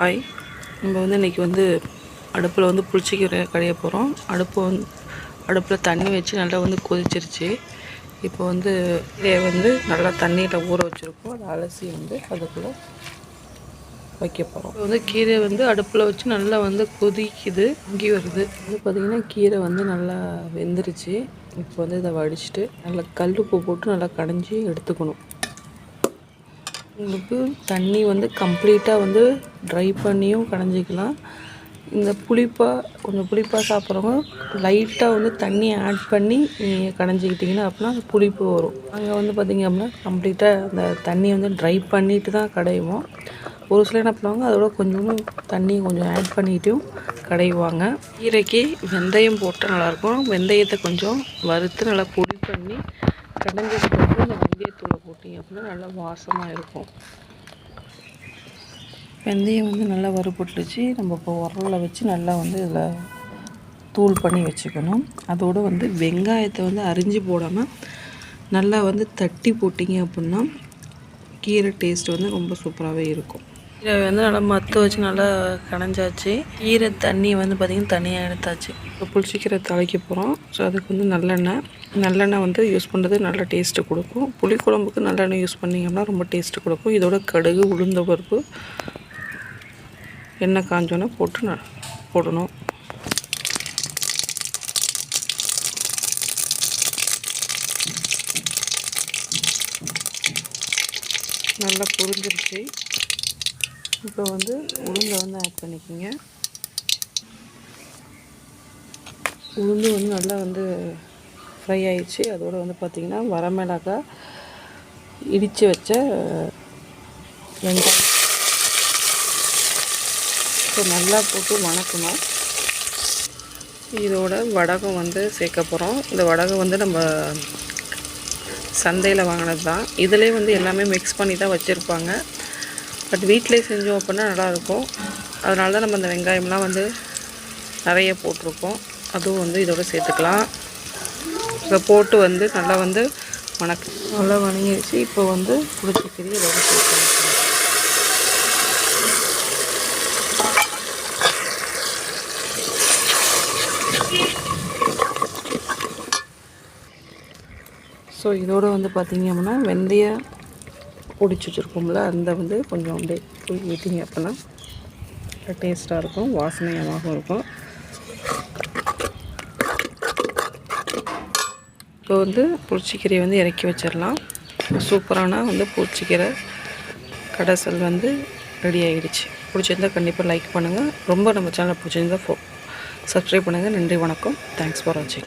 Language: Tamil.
ஹாய், நம்ம இன்றைக்கி அடுப்பில் புளிச்சக்கீரை கடைய போகிறோம். அடுப்பில் தண்ணி வச்சு நல்லா கொதிச்சிருச்சு. இப்போ இதை நல்லா தண்ணியில் ஊற வச்சுருக்கோம். அதை அலசி அதுக்குள்ளே வைக்க போகிறோம். இப்போ கீரை அடுப்பில் வச்சு நல்லா கொதிக்குது, இங்கே வருது. பார்த்திங்கன்னா கீரை நல்லா வெந்துருச்சு. இப்போ இதை வடிச்சிட்டு நல்லா கல் உப்பு போட்டு நல்லா கடைஞ்சி எடுத்துக்கணும். உங்களுக்கு தண்ணி கம்ப்ளீட்டாக ட்ரை பண்ணியும் கடைஞ்சிக்கலாம். இந்த கொஞ்சம் புளிப்பாக சாப்பிட்றவங்க லைட்டாக தண்ணி ஆட் பண்ணி நீங்கள் கடைஞ்சிக்கிட்டிங்கன்னா அப்படின்னா அந்த புளிப்பு வரும். நாங்கள் பார்த்திங்க அப்படின்னா கம்ப்ளீட்டாக அந்த தண்ணியை ட்ரை பண்ணிவிட்டு தான் கடைவோம். ஒரு சிலர் என்ன பண்ணுவாங்க, அதோட கொஞ்சம் தண்ணி கொஞ்சம் ஆட் பண்ணிட்டும் கடைவாங்க. கீரைக்கு வெந்தயம் போட்டால் நல்லாயிருக்கும். வெந்தயத்தை கொஞ்சம் வறுத்து நல்லா பொடி பண்ணி கடைஞ்சதுக்கப்புறம் இந்த வெந்தயத்தூளை போட்டிங்க அப்படின்னா நல்லா வாசமாக இருக்கும். வெந்தயம் நல்லா வறுபட்டுச்சு. நம்ம இப்போ உரலில் வச்சு நல்லா இதில் தூள் பண்ணி வச்சுக்கணும். அதோடு வெங்காயத்தை அரிஞ்சு போடாமல் நல்லா தட்டி போட்டிங்க அப்படின்னா கீரை டேஸ்ட் ரொம்ப சூப்பராகவே இருக்கும். கீரை நல்லா மற்ற வச்சு நல்லா கடைஞ்சாச்சு. கீரை தண்ணி பார்த்திங்கன்னா தனியாக எடுத்தாச்சு. இப்போ புளிச்சக்கீரை தாளிக்க போகிறோம். ஸோ அதுக்கு நல்லெண்ணெய் யூஸ் பண்ணுறது நல்ல டேஸ்ட்டு கொடுக்கும். புளிக்குழம்புக்கு நல்லெண்ணெய் யூஸ் பண்ணிங்கன்னா ரொம்ப டேஸ்ட்டு கொடுக்கும். இதோட கடுகு, உளுந்த பருப்பு, எண்ணெய் காஞ்சோன்னே போடணும். நல்லா பொரிஞ்சிருச்சு. இப்போ உளுந்தை ஆட் பண்ணிக்கோங்க. உளுந்து நல்லா ஃப்ரை ஆயிடுச்சு. அதோடு பார்த்திங்கன்னா வரமிளகாய், இடித்து வச்ச வெங்காயம் நல்லா போட்டு வணக்கணும். இதோட வடகம் சேர்க்க போகிறோம். இந்த வடகம் நம்ம சந்தையில் வாங்கினது தான். இதிலே எல்லாமே மிக்ஸ் பண்ணி தான் வச்சுருப்பாங்க. பட் வீட்டிலே செஞ்சோம் அப்படின்னா நல்லாயிருக்கும். அதனால தான் நம்ம இந்த வெங்காயம்லாம் நிறைய போட்டிருக்கோம். அதுவும் இதோட சேர்த்துக்கலாம். இதை போட்டு நல்லா நல்லா வணங்கிடுச்சு. இப்போ புளிச்சக்கீரை இதோட சேர்த்து ஸோ இதோடு பார்த்திங்க அப்படின்னா வெந்தயம் பிடிச்சி வச்சுருக்கோம்ல, அந்த கொஞ்சம் அப்படியே தூக்கி விட்டிங்க அப்படின்னா டேஸ்ட்டாக இருக்கும், வாசனையாகவும் இருக்கும். இப்போ புளிச்சக்கீரையை இறக்கி வச்சிடலாம். சூப்பரான புளிச்சக்கீரை கடைசல் ரெடி ஆகிடுச்சு. பிடிச்சிருந்தால் கண்டிப்பாக லைக் பண்ணுங்கள். ரொம்ப நம்ம சேனலை பிடிச்சிருந்தால் சப்ஸ்கிரைப் பண்ணுங்கள். நன்றி, வணக்கம். தேங்க்ஸ் ஃபார் வாட்சிங்.